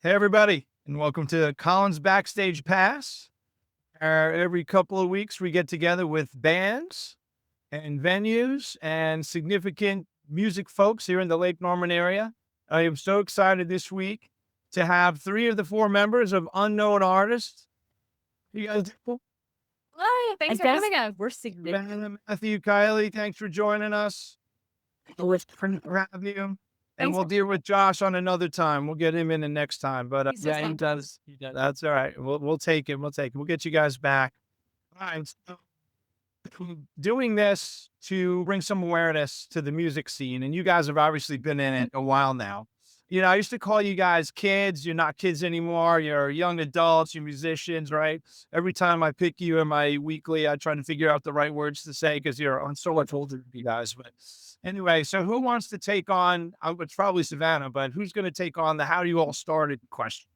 Hey, everybody, and welcome to Colin's Backstage Pass. Every couple of weeks, we get together with bands and venues and significant music folks here in the Lake Norman area. I am so excited this week to have three of the four members of Unknown Artists. You guys, Hi, thanks I for guess having us. we're significant. Savannah, Matthew, Kylie, thanks for joining us. For having you. And Thanks we'll for- deal with Josh on another time. We'll get him in the next time. But He's Yeah, just he fun. does. He does. that's all right. We'll take it. We'll take it. We'll get you guys back. All right. So doing this to bring some awareness to the music scene, and you guys have obviously been in it a while now. You know, I used to call you guys kids. You're not kids anymore. You're young adults. You're musicians, right? Every time I pick you in my weekly, I try to figure out the right words to say because you're on so much older than you guys. But anyway, so who wants to take on? It's probably Savannah, but who's going to take on the "How do you all started" question?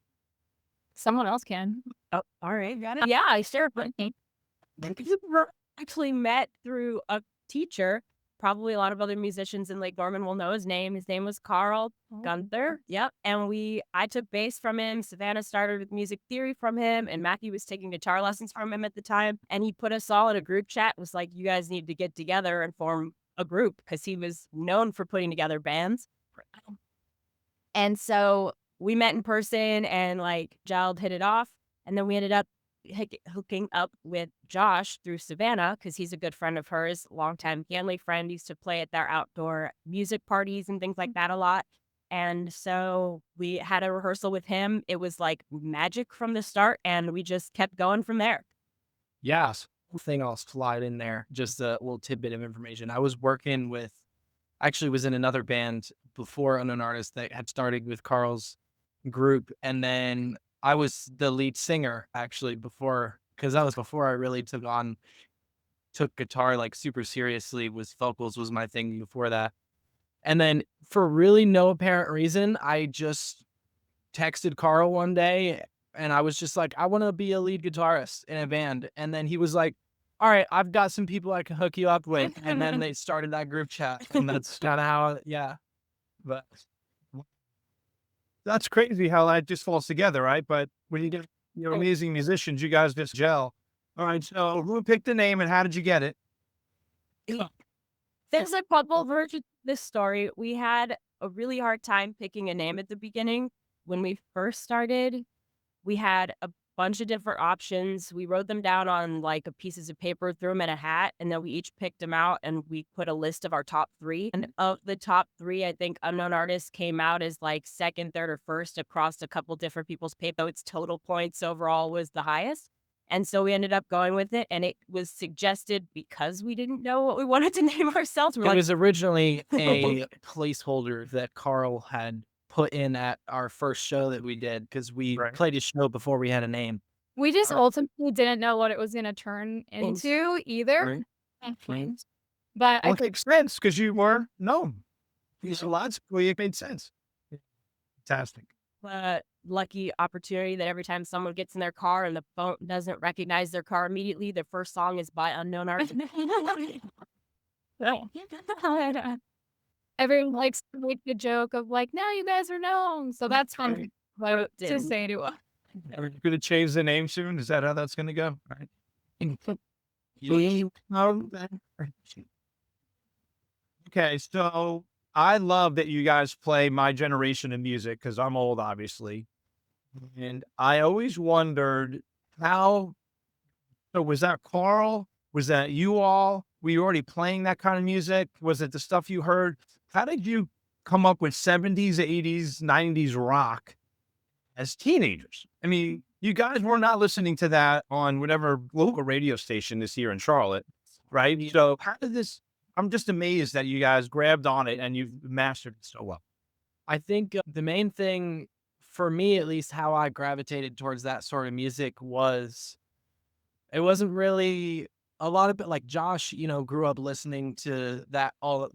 Someone else can. Oh, all right. Got it? Yeah, I sure. But we were actually met through a teacher. Probably a lot of other musicians in Lake Norman will know his name. His name was Carl Gunther. Yep. And I took bass from him. Savannah started with music theory from him, and Matthew was taking guitar lessons from him at the time. And he put us all in a group chat. Was like, you guys need to get together and form a group because he was known for putting together bands. And so we met in person and like gelled, hit it off. And then we ended up hooking up with Josh through Savannah because he's a good friend of hers, longtime family friend, used to play at their outdoor music parties and things like that a lot. And so we had a rehearsal with him. It was like magic from the start, and we just kept going from there. Yes. Thing I'll slide in there, just a little tidbit of information. I was actually was in another band before Unknown Artist that had started with Carl's group. And then I was the lead singer actually because that was before I really took guitar like super seriously. Vocals was my thing before that. And then for really no apparent reason, I just texted Carl one day and I was just like, I want to be a lead guitarist in a band. And then he was like, all right, I've got some people I can hook you up with. And then they started that group chat. And that's kind of how, yeah. But That's crazy how that just falls together, right? But when you get amazing musicians, you guys just gel. All right. So who picked the name and how did you get it? There's a couple versions of this story. We had a really hard time picking a name at the beginning. When we first started, we had a bunch of different options. We wrote them down on like pieces of paper, threw them in a hat, and then we each picked them out and we put a list of our top three. And of the top three, I think Unknown Artist came out as like second, third, or first across a couple different people's paper. Its total points overall was the highest. And so we ended up going with it, and it was suggested because we didn't know what we wanted to name ourselves. it was originally a placeholder that Carl had put in at our first show that we did because we Right. played a show before we had a name. We just ultimately didn't know what it was going to turn into either. Right. But Well, it makes sense because you were known. So logically, it made sense. Fantastic. Lucky opportunity that every time someone gets in their car and the phone doesn't recognize their car immediately, their first song is by Unknown Artist. everyone likes to make the joke of like, now you guys are known. So that's fun to say to us. Are you going to change the name soon? Is that how that's going to go? All right. Okay, so I love that you guys play my generation of music because I'm old, obviously. And I always wondered how, so was that Carl? Was that you all? Were you already playing that kind of music? Was it the stuff you heard? How did you come up with 70s, 80s, 90s rock as teenagers? I mean, you guys were not listening to that on whatever local radio station is here in Charlotte, right? So how did this, I'm just amazed that you guys grabbed on it and you've mastered it so well. I think the main thing for me, at least how I gravitated towards that sort of music was, it wasn't really a lot of it like Josh, grew up listening to that all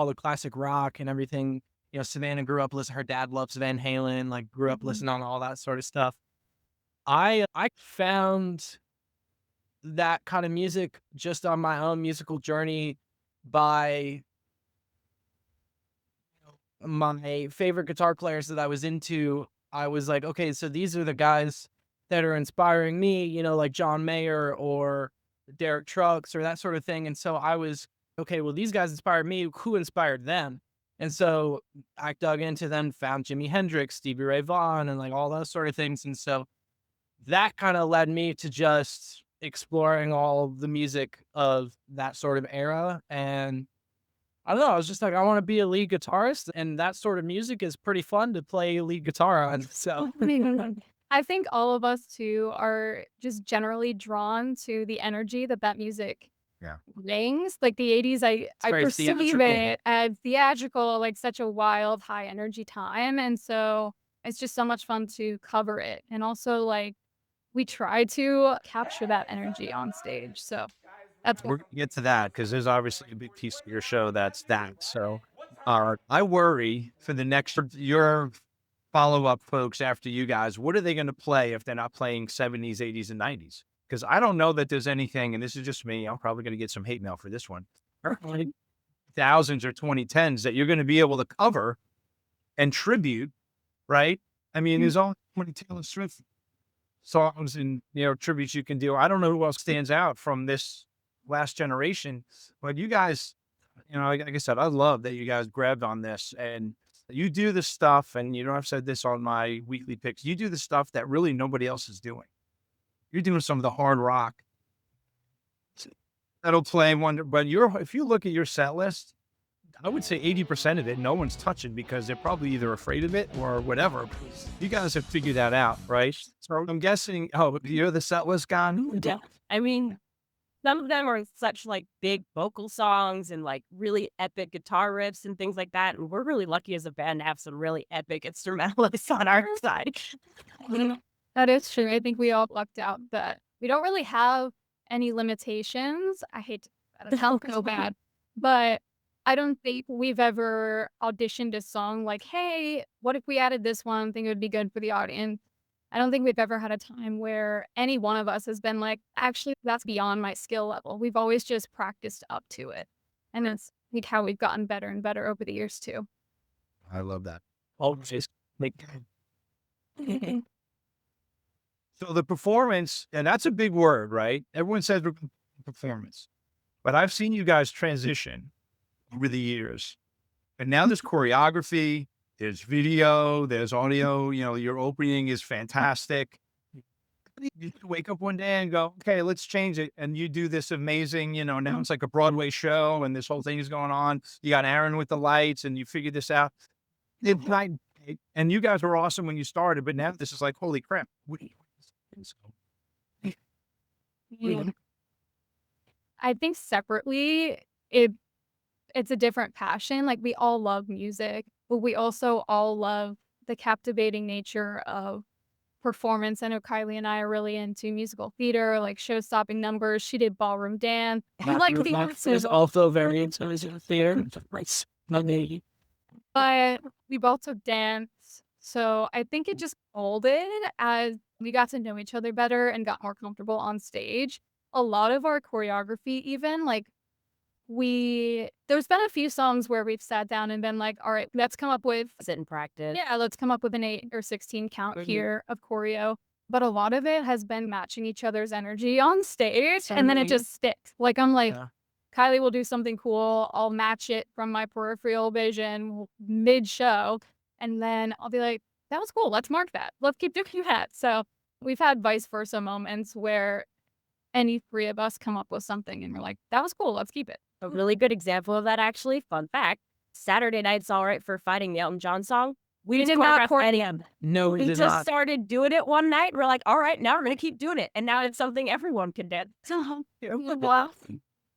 the classic rock and everything. Savannah grew up listening, her dad loves Van Halen, like grew up listening on all that sort of stuff. I found that kind of music just on my own musical journey by my favorite guitar players that I was into I was like, okay, so these are the guys that are inspiring me, you know, like John Mayer or Derek Trucks or that sort of thing. And so I was, okay, well, these guys inspired me. Who inspired them? And so I dug into them, found Jimi Hendrix, Stevie Ray Vaughan, and like all those sort of things. And so that kind of led me to just exploring all of the music of that sort of era. And I don't know, I was just like, I want to be a lead guitarist, and that sort of music is pretty fun to play lead guitar on. So I think all of us too are just generally drawn to the energy that that music Yeah. brings. Like the 80s, I very perceive theatrical. it as theatrical, like such a wild, high energy time. And so it's just so much fun to cover it. And also like we try to capture that energy on stage. So that's We're gonna get to that because there's obviously a big piece of your show that's that. So, I worry for the next your follow-up folks after you guys. What are they going to play if they're not playing 70s, 80s, and 90s? Because I don't know that there's anything, and this is just me. I'm probably going to get some hate mail for this one. Like thousands or 2010s that you're going to be able to cover and tribute, right? I mean, there's all 20 Taylor Swift songs and tributes you can do. I don't know who else stands out from this last generation, but you guys, like I said, I love that you guys grabbed on this and you do the stuff. And I've said this on my weekly picks. You do the stuff that really nobody else is doing. You're doing some of the hard rock that'll play one, but if you look at your set list, I would say 80% of it, no one's touching because they're probably either afraid of it or whatever. You guys have figured that out, right? So I'm guessing, you're the set list guy? Yeah. I mean, some of them are such like big vocal songs and like really epic guitar riffs and things like that. And we're really lucky as a band to have some really epic instrumentalists on our side. That is true. I think we all lucked out that we don't really have any limitations. I hate to that sounds so bad, but I don't think we've ever auditioned a song like, hey, what if we added this one? I think it would be good for the audience. I don't think we've ever had a time where any one of us has been like, actually, that's beyond my skill level. We've always just practiced up to it. And that's like how we've gotten better and better over the years too. I love that. always make So the performance, and that's a big word, right? Everyone says performance, but I've seen you guys transition over the years. And now there's choreography, there's video, there's audio, your opening is fantastic. You wake up one day and go, okay, let's change it. And you do this amazing, now it's like a Broadway show and this whole thing is going on. You got Aaron with the lights and you figured this out. And you guys were awesome when you started, but now this is like, holy crap. I think separately, it's a different passion. Like we all love music, but we also all love the captivating nature of performance. I know Kylie and I are really into musical theater, like show-stopping numbers. She did ballroom dance. We like the is also very into musical theater. but we both took dance. So I think it just folded as we got to know each other better and got more comfortable on stage. A lot of our choreography, even like there's been a few songs where we've sat down and been like, all right, let's come up with Sit and practice. Yeah, let's come up with an 8 or 16 count here of choreo. But a lot of it has been matching each other's energy on stage. And then it just sticks. Like I'm like, Kylie will do something cool. I'll match it from my peripheral vision mid-show. And then I'll be like, that was cool. Let's mark that. Let's keep doing that. So we've had vice versa moments where any three of us come up with something and we're like, that was cool. Let's keep it. A really good example of that, actually, fun fact, Saturday Night's All Right for Fighting, the Elton John song. We did not choreograph any of it. No, we We did just not. started doing it one night. We're like, all right, now we're going to keep doing it. And now it's something everyone can dance. Wow.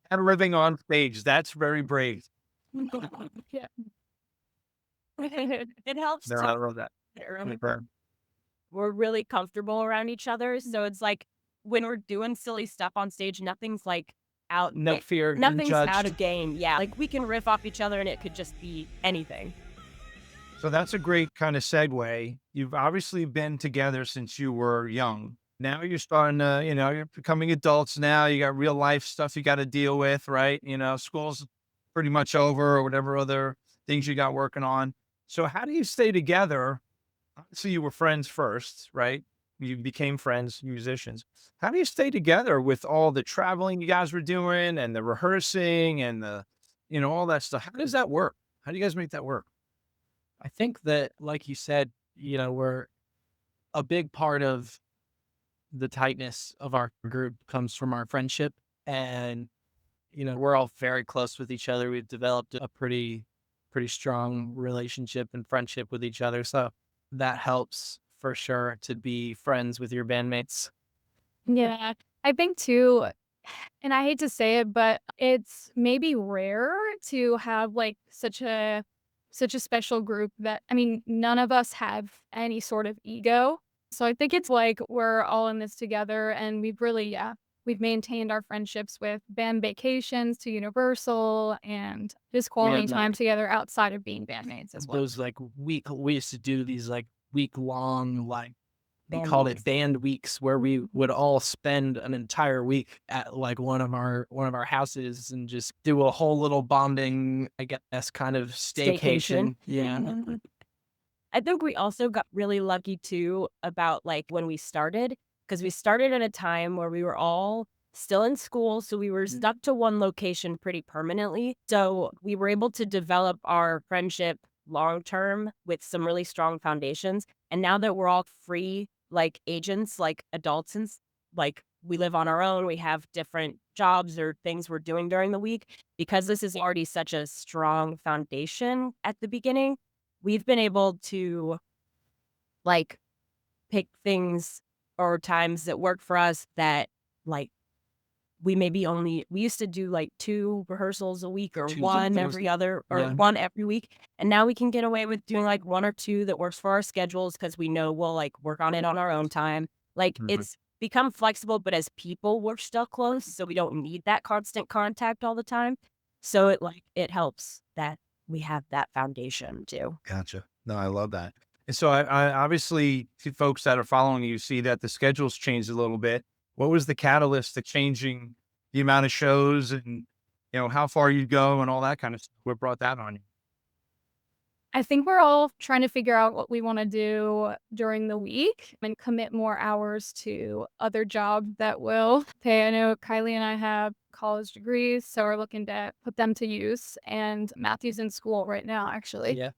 And living on stage, that's very brave. Yeah. It helps. They're to- out of that. We're really comfortable around each other. So it's like when we're doing silly stuff on stage, nothing's like out. No fear. Nothing's judged. out of game. Yeah. Like we can riff off each other and it could just be anything. So that's a great kind of segue. You've obviously been together since you were young. Now you're starting to, you're becoming adults now. You got real life stuff you got to deal with, right? School's pretty much over or whatever other things you got working on. So how do you stay together So you were friends first, right? You became friends, musicians. How do you stay together with all the traveling you guys were doing and the rehearsing and all that stuff? How does that work? How do you guys make that work? I think that, like you said, we're a big part of the tightness of our group comes from our friendship. And, we're all very close with each other. We've developed a pretty strong relationship and friendship with each other. So that helps for sure to be friends with your bandmates. Yeah. I think too, and I hate to say it, but it's maybe rare to have like such a special group that I mean, none of us have any sort of ego. So I think it's like we're all in this together and we've really, yeah, we've maintained our friendships with band vacations to Universal and just quality Yeah. time together outside of being bandmates as well. Those like we used to do these like week long, like they Band called weeks. it band weeks, where we would all spend an entire week at like one of our houses and just do a whole little bonding, I guess, kind of staycation. Yeah. I think we also got really lucky too about like when we started, because we started at a time where we were all still in school. So we were stuck to one location pretty permanently. So we were able to develop our friendship long term with some really strong foundations. And now that we're all free, like agents, like adults, and like we live on our own, we have different jobs or things we're doing during the week. Because this is already such a strong foundation at the beginning, we've been able to like pick things or times that work for us that like we used to do like 2 rehearsals a week or Two one rehearsals. every other or Yeah. one every week. And now we can get away with doing like 1 or 2 that works for our schedules because we know we'll like work on it on our own time. Like Mhm. it's become flexible, but as people, we're still close. So we don't need that constant contact all the time. So it helps that we have that foundation too. Gotcha. No, I love that. And so I obviously to folks that are following you see that the schedule's changed a little bit. What was the catalyst to changing the amount of shows and how far you go and all that kind of stuff? What brought that on you? I think we're all trying to figure out what we want to do during the week and commit more hours to other jobs that will pay. I know Kylie and I have college degrees, so we're looking to put them to use. And Matthew's in school right now, actually. Yeah.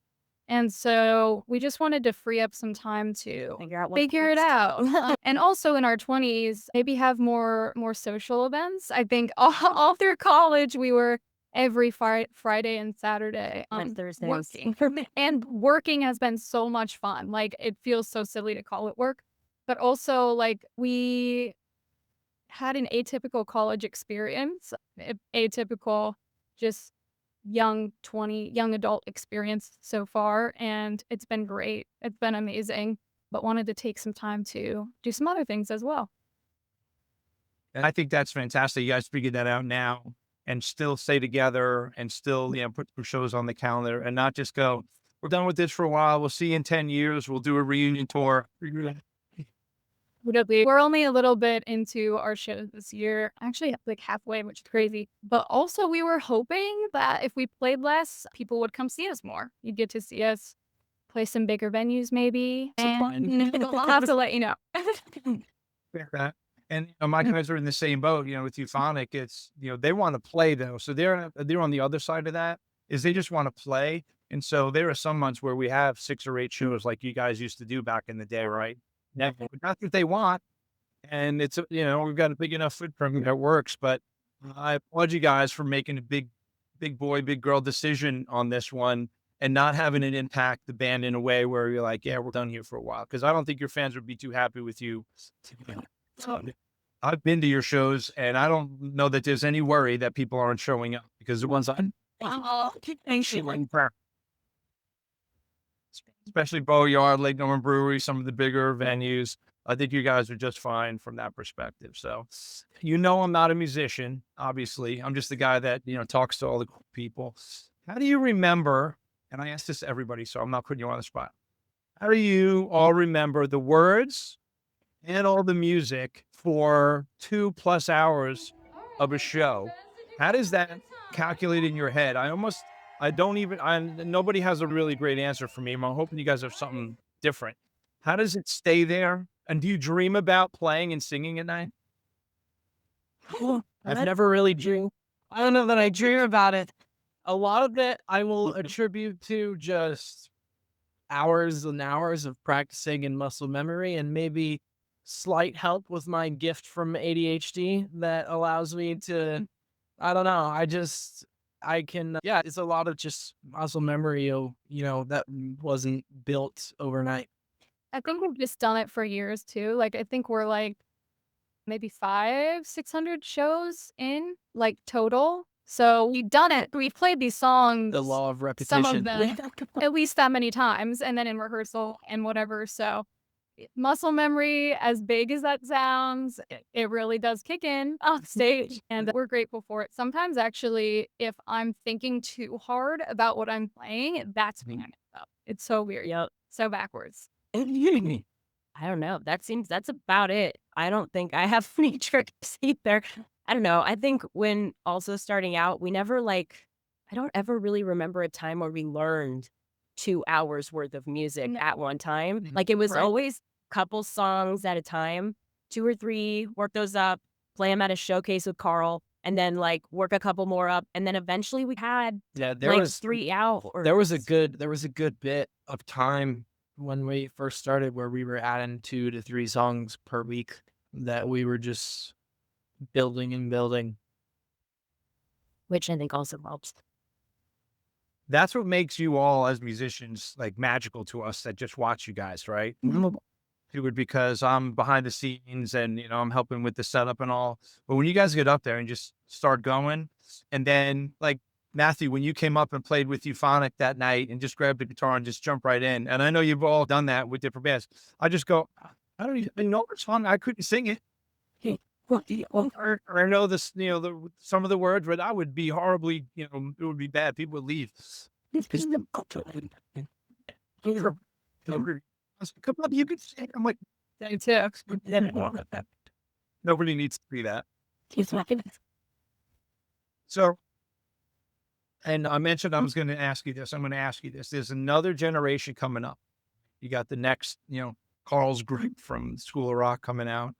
And so we just wanted to free up some time to Figure out what's figure it next. out. And also in our 20s, maybe have more social events. I think all through college, we were every Friday and Saturday And Thursdays. working. And working has been so much fun. Like, it feels so silly to call it work. But also, like, we had an atypical college experience, atypical, just young adult experience so far, and it's been great. It's been amazing, but wanted to take some time to do some other things as well. And I think that's fantastic. You guys figured that out now and still stay together and still, put some shows on the calendar and not just go, we're done with this for a while. We'll see you in 10 years. We'll do a reunion tour. We're only a little bit into our shows this year, actually like halfway, which is crazy. But also we were hoping that if we played less, people would come see us more. You'd get to see us play some bigger venues maybe. And I'll have to let you know. That. And my guys are in the same boat, with Euphonic. It's, they want to play though. So they're on the other side of that is they just want to play. And so there are some months where we have 6 or 8 shows like you guys used to do back in the day, right? That's what they want. And it's, we've got a big enough footprint that works, but I applaud you guys for making a big boy, big girl decision on this one and not having it impact the band in a way where you're like, yeah, we're done here for a while. Cause I don't think your fans would be too happy with you. I've been to your shows and I don't know that there's any worry that people aren't showing up because the ones especially Bowyard, Lake Norman Brewery, some of the bigger venues. I think you guys are just fine from that perspective. So, I'm not a musician, obviously. I'm just the guy that, talks to all the cool people. How do you remember, and I ask this to everybody, so I'm not putting you on the spot. How do you all remember the words and all the music for 2+ hours of a show? How does that calculate in your head? I don't even, nobody has a really great answer for me. I'm hoping you guys have something different. How does it stay there? And do you dream about playing and singing at night? I've never really dreamed. I don't know that I dream about it. A lot of it I will attribute to just hours and hours of practicing and muscle memory, and maybe slight help with my gift from ADHD that allows me to, I don't know. I can, yeah, it's a lot of just muscle memory, that wasn't built overnight. I think we've just done it for years too. Like, I think we're like maybe 600 shows in, like, total. So we've done it. We've played these songs, The law of some of repetition. them, at least that many times, and then in rehearsal and whatever. So muscle memory, as big as that sounds, it really does kick in on stage, and we're grateful for it. Sometimes, actually, if I'm thinking too hard about what I'm playing, that's when I mess up. It's so weird. Yep. So backwards. I don't know. That's about it. I don't think I have any tricks either. I don't know. I think when also starting out, we never I don't ever really remember a time where we learned 2 hours worth of music No. at one time. Mhm. Like, it was Right. always couple songs at a time, 2 or 3, work those up, play them at a showcase with Carl, and then work a couple more up. And then eventually we had Yeah, 3 hours. there was a good bit of time when we first started where we were adding 2 to 3 songs per week that we were just building and building. which I think also helps. That's what makes you all as musicians like magical to us that just watch you guys, right? It would because I'm behind the scenes and I'm helping with the setup and all. But when you guys get up there and just start going, and then like Matthew, when you came up and played with Euphonic that night and just grabbed the guitar and just jump right in, and I know you've all done that with different bands. I just go, I don't even know the song. I couldn't sing it. Or I know this, some of the words, but I would be horribly, it would be bad. People would leave. Come on, you can sing. I'm like, Thank you. nobody needs to see that. So, and I mentioned I was going to ask you this. I'm going to ask you this. There's another generation coming up. You got the next, Carl's group from School of Rock coming out,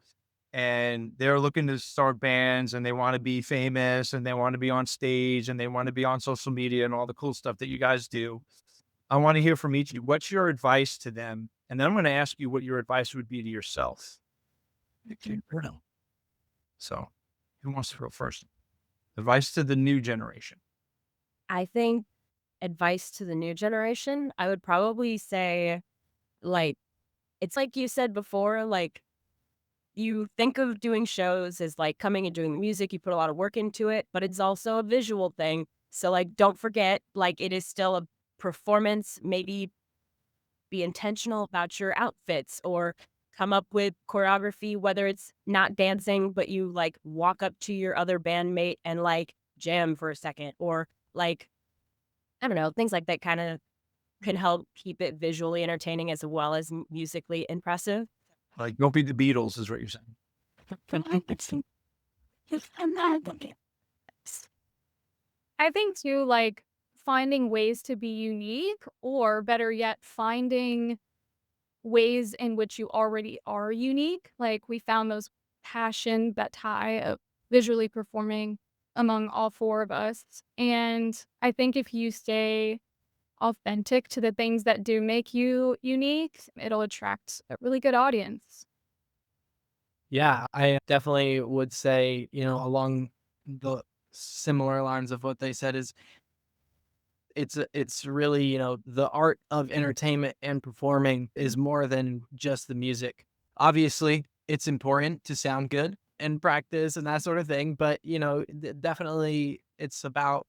and they're looking to start bands, and they want to be famous, and they want to be on stage, and they want to be on social media and all the cool stuff that you guys do. I want to hear from each of you. What's your advice to them? And then I'm going to ask you what your advice would be to yourself. So, who wants to go first? Advice to the new generation. I think advice to the new generation, I would probably say, it's like you said before, you think of doing shows as coming and doing the music, you put a lot of work into it, but it's also a visual thing. So don't forget, it is still a performance. Maybe be intentional about your outfits or come up with choreography, whether it's not dancing, but you walk up to your other bandmate and jam for a second, or I don't know, things like that kind of can help keep it visually entertaining as well as musically impressive. Like, don't be the Beatles is what you're saying. I think too, finding ways to be unique, or better yet, finding ways in which you already are unique. Like, we found those passion, that tie of visually performing among all 4 of us. And I think if you stay authentic to the things that do make you unique, it'll attract a really good audience. Yeah, I definitely would say, along the similar lines of what they said, is it's really, the art of entertainment and performing is more than just the music. Obviously, it's important to sound good and practice and that sort of thing, but definitely it's about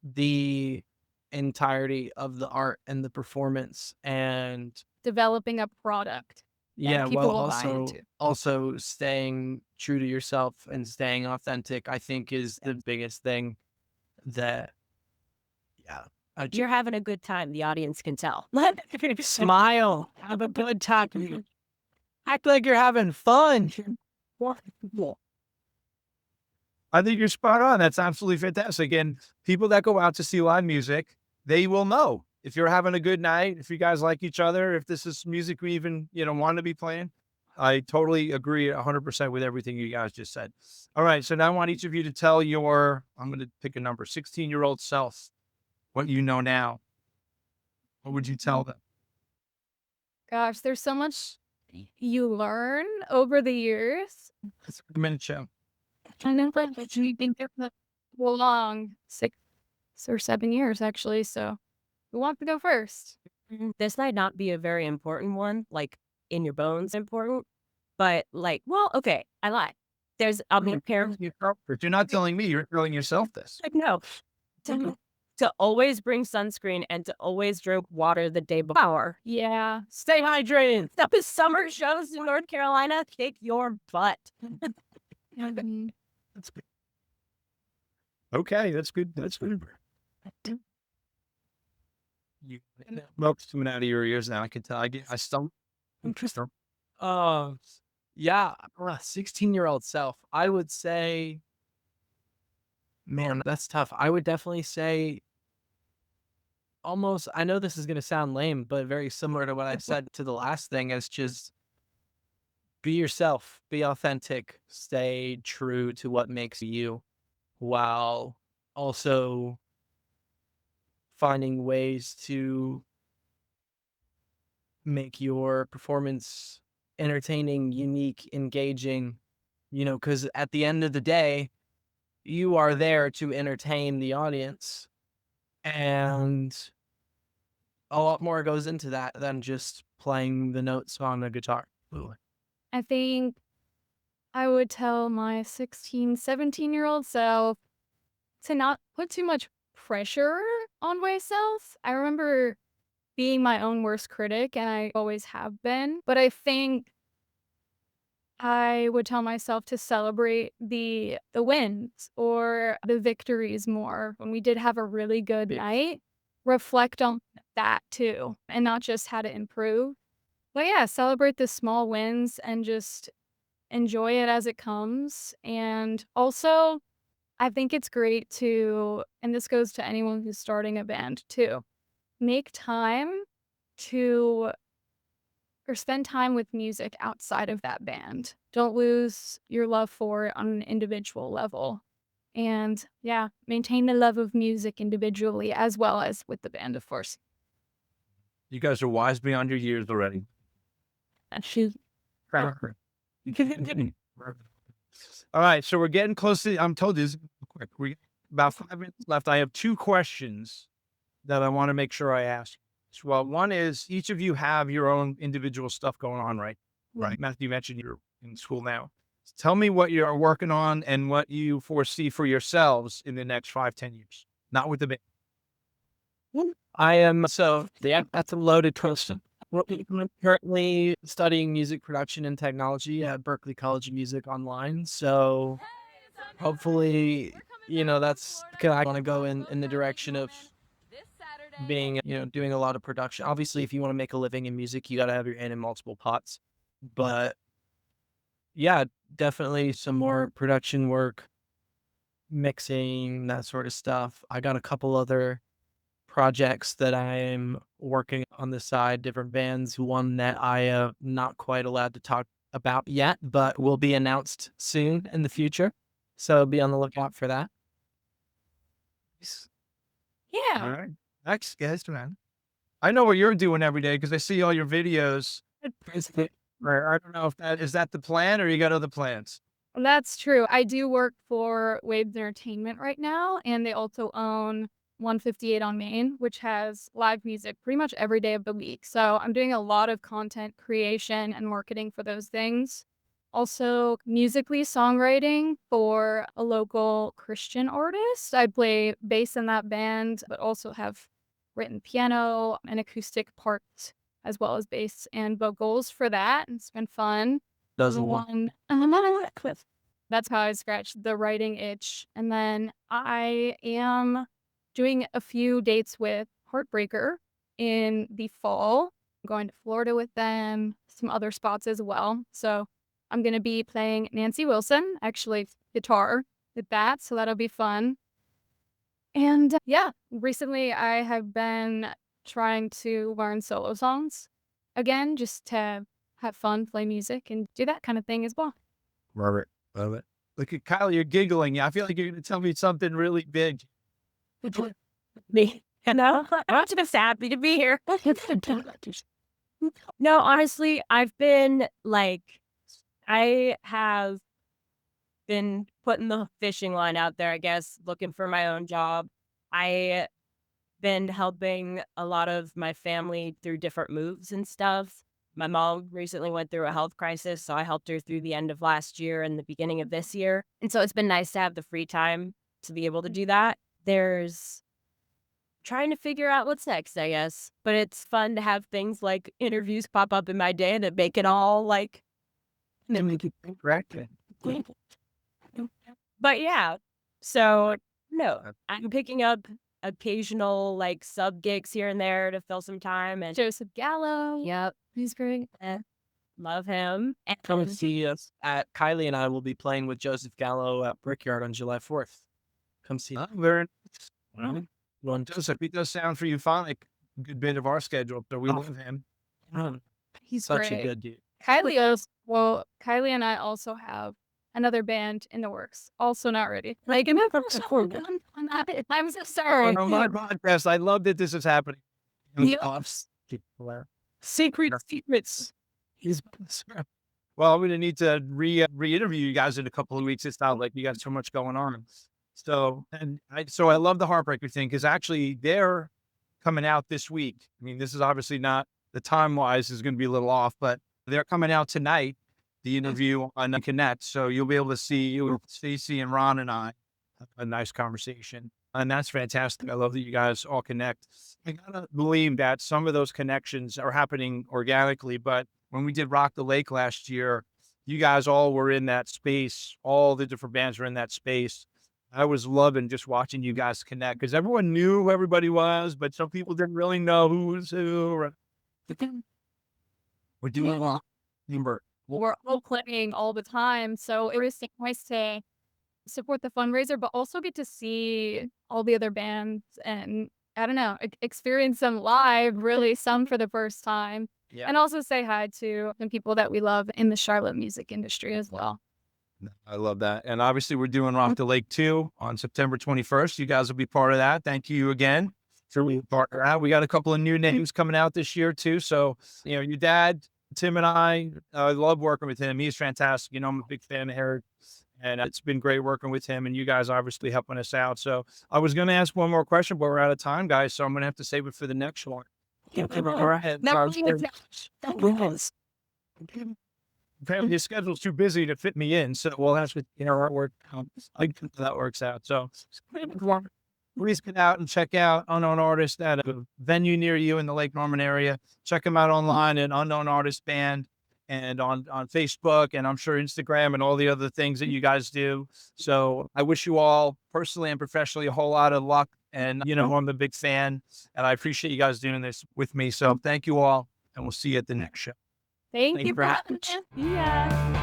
the entirety of the art and the performance, and Developing a product. yeah, people well, will buy into. also staying true to yourself and staying authentic, I think, is the biggest thing that, yeah. You're having a good time. The audience can tell. Smile, have a good time, act like you're having fun. I think you're spot on. That's absolutely fantastic. And people that go out to see live music, they will know if you're having a good night, if you guys like each other, if this is music we even, want to be playing, I totally agree 100% with everything you guys just said. All right. So now I want each of you to tell I'm going to pick a number, 16-year-old self, what you know now. What would you tell them? Gosh, there's so much you learn over the years. It's a minute show. I know that you think it's long 6 or 7 years, actually. So who wants to go first? This might not be a very important one, like in your bones important, but like, well, okay, I lied. I'll be a parent. You're not telling me, you're telling yourself this. Like, no. To always bring sunscreen and to always drink water the day before. Yeah. Stay hydrated. Up is summer shows in North Carolina. Kick your butt. Mhm. That's good. Okay, that's good. That's good. Smoke's coming out of your ears now. I can tell. I still. Interesting. Yeah, 16-year-old self. I would say, man, that's tough. I would definitely say almost, I know this is going to sound lame, but very similar to what I said to the last thing, is just be yourself, be authentic, stay true to what makes you, while also finding ways to make your performance entertaining, unique, engaging, because at the end of the day, you are there to entertain the audience. And a lot more goes into that than just playing the notes on a guitar. I think I would tell my 16, 17-year-old self to not put too much pressure on myself. I remember being my own worst critic, and I always have been. But I think I would tell myself to celebrate the wins or the victories more. When we did have a really good night, reflect on that too, and not just how to improve. But yeah, celebrate the small wins and just enjoy it as it comes. And also, I think it's great to, and this goes to anyone who's starting a band too, make time to or spend time with music outside of that band. Don't lose your love for it on an individual level. And yeah, maintain the love of music individually as well as with the band, of course. You guys are wise beyond your years already. Shoot. All right, so we're getting close to. I'm told you this is quick. We about 5 minutes left. I have 2 questions that I want to make sure I ask. Well, one is each of you have your own individual stuff going on, right? Right. Matthew, you mentioned you're in school now. Tell me what you're working on and what you foresee for yourselves in the next 5-10 years. Not with the band. I am, that's a loaded question. I'm currently studying music production and technology at Berklee College of Music online. So hopefully, that's, I want to go in the direction of being, doing a lot of production. Obviously, if you want to make a living in music, you got to have your hand in multiple pots. But yeah, definitely some more production work, mixing, that sort of stuff. I got a couple other projects that I'm working on the side, different bands. One that I am not quite allowed to talk about yet, but will be announced soon in the future. So be on the lookout for that. Yeah. All right. Next guest, man. I know what you're doing every day because I see all your videos. I don't know if is that the plan or you got other plans? That's true. I do work for Waves Entertainment right now, and they also own 158 on Main, which has live music pretty much every day of the week. So I'm doing a lot of content creation and marketing for those things. Also, musically songwriting for a local Christian artist. I play bass in that band, but also have written piano and acoustic parts as well as bass and vocals for that. It's been fun. Doesn't That's how I scratched the writing itch. And then I am doing a few dates with Heartbreaker in the fall. I'm going to Florida with them, some other spots as well. So I'm going to be playing Nancy Wilson, actually guitar with that. So that'll be fun. And yeah, recently I have been trying to learn solo songs again, just to have fun, play music, and do that kind of thing as well. Love it. Love it. Look at Kyle, you're giggling. I feel like you're going to tell me something really big. Me. I'm just happy to be here. No, honestly, I have been putting the fishing line out there, I guess, looking for my own job. I been helping a lot of my family through different moves and stuff. My mom recently went through a health crisis, so I helped her through the end of last year and the beginning of this year. And so it's been nice to have the free time to be able to do that. There's trying to figure out what's next, I guess. But it's fun to have things like interviews pop up in my day that make it all like. But yeah, so no, I'm picking up occasional like sub gigs here and there to fill some time. And Joseph Gallo. yep, He's great. love him. Come and And see us at Kylie and I will be playing with Joseph Gallo at Brickyard on July 4th. Come see. Very well, Joseph, he does sound for euphonic a good bit of our schedule, so we love him. He's Such great. a good dude. Kylie and I also have another band in the works. Also not ready. Like, I'm so sorry. On my podcast, I love that this is happening. Yep. Secrets. Well, I'm going to need to re-interview you guys in a couple of weeks. It's not like you got so much going on. So I love the Heartbreaker thing because actually they're coming out this week. I mean, this is obviously not the time wise is going to be a little off, but they're coming out tonight. The interview on Connect, so you'll be able to see you, Stacey and Ron and I, have a nice conversation, and that's fantastic. I love that you guys all connect. I gotta believe that some of those connections are happening organically, but when we did Rock the Lake last year, you guys all were in that space. All the different bands were in that space. I was loving just watching you guys connect because everyone knew who everybody was, but some people didn't really know who was who. We're doing a lot. We're all playing all the time. So it was nice to support the fundraiser, but also get to see all the other bands and, I don't know, experience them live, really, some for the first time. Yeah. And also say hi to the people that we love in the Charlotte music industry as well. I love that. And obviously we're doing Rock the Lake 2 on September 21st. You guys will be part of that. Thank you again for being part of that. We got a couple of new names coming out this year too. So, your dad, Tim and I love working with him. He's fantastic. I'm a big fan of Eric and it's been great working with him and you guys obviously helping us out. So I was going to ask one more question, but we're out of time, guys. So I'm going to have to save it for the next one. Your schedule's too busy to fit me in, so we'll have to, artwork. I think that works out. So please get out and check out Unknown Artist at a venue near you in the Lake Norman area. Check them out online at Unknown Artist Band and on Facebook and I'm sure Instagram and all the other things that you guys do. So I wish you all personally and professionally a whole lot of luck. And, I'm a big fan and I appreciate you guys doing this with me. So thank you all and we'll see you at the next show. Thank you for having me. Yeah.